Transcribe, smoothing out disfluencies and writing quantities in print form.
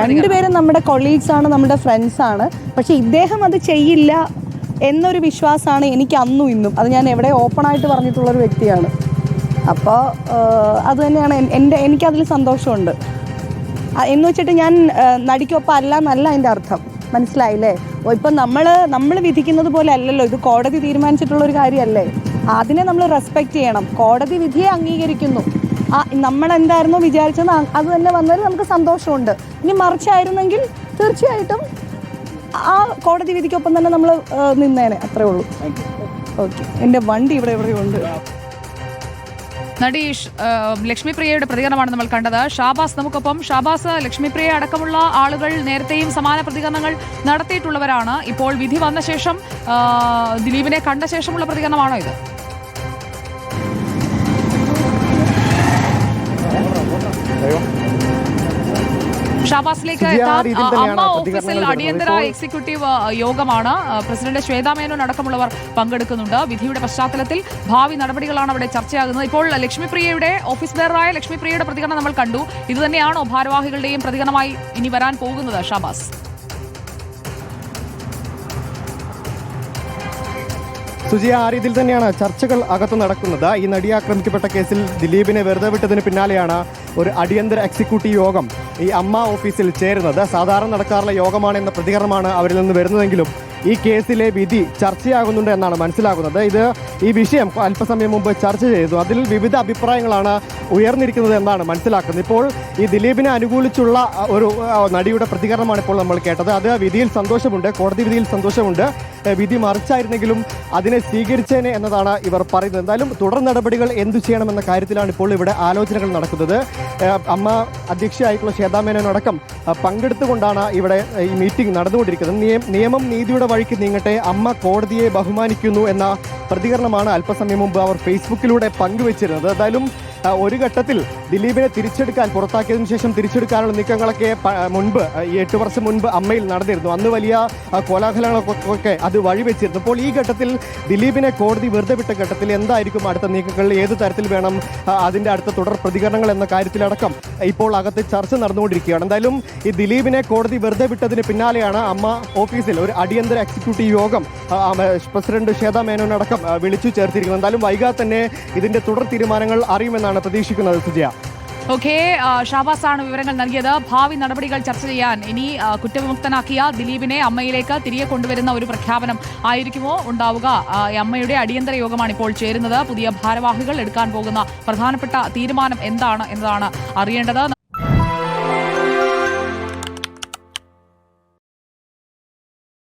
രണ്ടുപേരും നമ്മുടെ കൊളീഗ്സ് ആണ്, നമ്മുടെ ഫ്രണ്ട്സ് ആണ്. പക്ഷെ ഇദ്ദേഹം അത് ചെയ്യില്ല എന്നൊരു വിശ്വാസമാണ് എനിക്ക് അന്നും ഇന്നും. അത് ഞാൻ എവിടെ ഓപ്പണായിട്ട് പറഞ്ഞിട്ടുള്ളൊരു വ്യക്തിയാണ്. അപ്പോൾ അത് തന്നെയാണ് എനിക്കതിൽ സന്തോഷമുണ്ട്. എന്ന് വെച്ചിട്ട് ഞാൻ നടിക്കൊപ്പം അല്ല എന്നല്ല അതിൻ്റെ അർത്ഥം. മനസ്സിലായില്ലേ? ഇപ്പം നമ്മൾ വിധിക്കുന്നത് പോലെ അല്ലല്ലോ, ഇത് കോടതി തീരുമാനിച്ചിട്ടുള്ളൊരു കാര്യമല്ലേ. അതിനെ നമ്മൾ റെസ്പെക്റ്റ് ചെയ്യണം. കോടതി വിധിയെ അംഗീകരിക്കുന്നു. നമ്മളെന്തായിരുന്നോ വിചാരിച്ചത് അത് തന്നെ വന്നതിൽ നമുക്ക് സന്തോഷമുണ്ട്. ഇനി മറിച്ചായിരുന്നെങ്കിൽ തീർച്ചയായിട്ടും ആ കോടതി വിധിക്കൊപ്പം തന്നെ നമ്മൾ നിന്നേനെ. അത്രേ ഉള്ളൂ. ഓക്കെ, എൻ്റെ വണ്ടി എവിടെയുണ്ട്. നടി ലക്ഷ്മിപ്രിയയുടെ പ്രതികരണമാണ് നമ്മൾ കണ്ടത്. ഷാബാസ് നമുക്കൊപ്പം. ഷാബാസ്, ലക്ഷ്മിപ്രിയ അടക്കമുള്ള ആളുകൾ നേരത്തെയും സമാന പ്രതികരണങ്ങൾ നടത്തിയിട്ടുള്ളവരാണ്. ഇപ്പോൾ വിധി വന്ന ശേഷം ദിലീപിനെ കണ്ട ശേഷമുള്ള പ്രതികരണമാണോ ഇത്? ഷാബാസിലേക്ക് അമ്മ ഓഫീസിൽ അടിയന്തര എക്സിക്യൂട്ടീവ് യോഗമാണ്. പ്രസിഡന്റ് ശ്വേതാ മേനോൻ അടക്കമുള്ളവർ പങ്കെടുക്കുന്നുണ്ട്. വിധിയുടെ പശ്ചാത്തലത്തിൽ ഭാവി നടപടികളാണ് അവിടെ ചർച്ചയാകുന്നത്. ഇപ്പോൾ ലക്ഷ്മിപ്രിയയുടെ ഓഫീസ് ബെയറായ ലക്ഷ്മിപ്രിയയുടെ പ്രതികരണം നമ്മൾ കണ്ടു. ഇതുതന്നെയാണോ ഭാരവാഹികളുടെയും പ്രതികരണമായി ഇനി വരാൻ പോകുന്നത്? ഷാബാസ്, സുജിയ, ആ രീതിയിൽ തന്നെയാണ് ചർച്ചകൾ അകത്ത് നടക്കുന്നത്. ഈ നടിയെ ആക്രമിക്കപ്പെട്ട കേസിൽ ദിലീപിനെ വെറുതെ വിട്ടതിന് പിന്നാലെയാണ് ഒരു അടിയന്തര എക്സിക്യൂട്ടീവ് യോഗം ഈ അമ്മ ഓഫീസിൽ ചേരുന്നത്. സാധാരണ നടക്കാറുള്ള യോഗമാണെന്ന പ്രതികരണമാണ് അവരിൽ നിന്ന് വരുന്നതെങ്കിലും ഈ കേസിലെ വിധി ചർച്ചയാകുന്നുണ്ട് എന്നാണ് മനസ്സിലാകുന്നത്. ഈ വിഷയം അല്പസമയം മുമ്പ് ചർച്ച ചെയ്തു. അതിൽ വിവിധ അഭിപ്രായങ്ങളാണ് ഉയർന്നിരിക്കുന്നത് എന്നാണ് മനസ്സിലാക്കുന്നത്. ഇപ്പോൾ ഈ ദിലീപിനെ അനുകൂലിച്ചുള്ള ഒരു നടിയുടെ പ്രതികരണമാണ് ഇപ്പോൾ നമ്മൾ കേട്ടത്. അത് വിധിയിൽ സന്തോഷമുണ്ട്, കോടതി വിധിയിൽ സന്തോഷമുണ്ട്. വിധി മറിച്ചായിരുന്നെങ്കിലും അതിനെ സ്വീകരിച്ചേനെ എന്നതാണ് ഇവർ പറയുന്നത്. എന്തായാലും തുടർ നടപടികൾ എന്തു ചെയ്യണമെന്ന കാര്യത്തിലാണ് ഇപ്പോൾ ഇവിടെ ആലോചനകൾ നടക്കുന്നത്. അമ്മ അധ്യക്ഷയായിട്ടുള്ള ശ്വേതാ മേനോനടക്കം പങ്കെടുത്തുകൊണ്ടാണ് ഇവിടെ ഈ മീറ്റിംഗ് നടന്നുകൊണ്ടിരിക്കുന്നത്. നിയമം നീതിയുടെ വഴിക്ക് നീങ്ങട്ടെ, അമ്മ കോടതിയെ ബഹുമാനിക്കുന്നു എന്ന പ്രതികരണമാണ് അല്പസമയം മുമ്പ് അവർ ഫേസ്ബുക്കിലൂടെ പങ്കുവച്ചിരുന്നത്. എന്തായാലും ഒരു ഘട്ടത്തിൽ ദിലീപിനെ പുറത്താക്കിയതിനു ശേഷം തിരിച്ചെടുക്കാനുള്ള നീക്കങ്ങളൊക്കെ മുൻപ് 8 വർഷം മുൻപ് അമ്മയിൽ നടന്നിരുന്നു. അന്ന് വലിയ കോലാഹലങ്ങളൊക്കെ അത് വഴിവെച്ചിരുന്നു. അപ്പോൾ ഈ ഘട്ടത്തിൽ ദിലീപിനെ കോടതി വെറുതെ വിട്ട ഘട്ടത്തിൽ എന്തായിരിക്കും അടുത്ത നീക്കങ്ങൾ, ഏത് തരത്തിൽ വേണം അതിൻ്റെ അടുത്ത തുടർ പ്രതികരണങ്ങൾ എന്ന കാര്യത്തിലടക്കം ഇപ്പോൾ അകത്ത് ചർച്ച നടന്നുകൊണ്ടിരിക്കുകയാണ്. എന്തായാലും ഈ ദിലീപിനെ കോടതി വെറുതെ വിട്ടതിന് പിന്നാലെയാണ് അമ്മ ഓഫീസിൽ ഒരു അടിയന്തര എക്സിക്യൂട്ടീവ് യോഗം പ്രസിഡന്റ് ശ്വേതാ മേനോനടക്കം വിളിച്ചു ചേർത്തിരിക്കുന്നത്. എന്തായാലും വൈകാതെ തന്നെ ഇതിന്റെ തുടർ തീരുമാനങ്ങൾ അറിയുമെന്നാണ് പ്രതീക്ഷിക്കുന്നത്. സുജയ, ഓക്കെ, ഷാബാസാണ് വിവരങ്ങൾ നൽകിയത്. ഭാവി നടപടികൾ ചർച്ച ചെയ്യാൻ ഇനി കുറ്റവിമുക്തനാക്കിയ ദിലീപിനെ അമ്മയിലേക്ക് തിരികെ കൊണ്ടുവരുന്ന ഒരു പ്രഖ്യാപനം ആയിരിക്കുമോ ഉണ്ടാവുക? അമ്മയുടെ അടിയന്തര യോഗമാണ് ഇപ്പോൾ ചേരുന്നത്. പുതിയ ഭാരവാഹികൾ എടുക്കാൻ പോകുന്ന പ്രധാനപ്പെട്ട തീരുമാനം എന്താണ് എന്നതാണ് അറിയേണ്ടത്.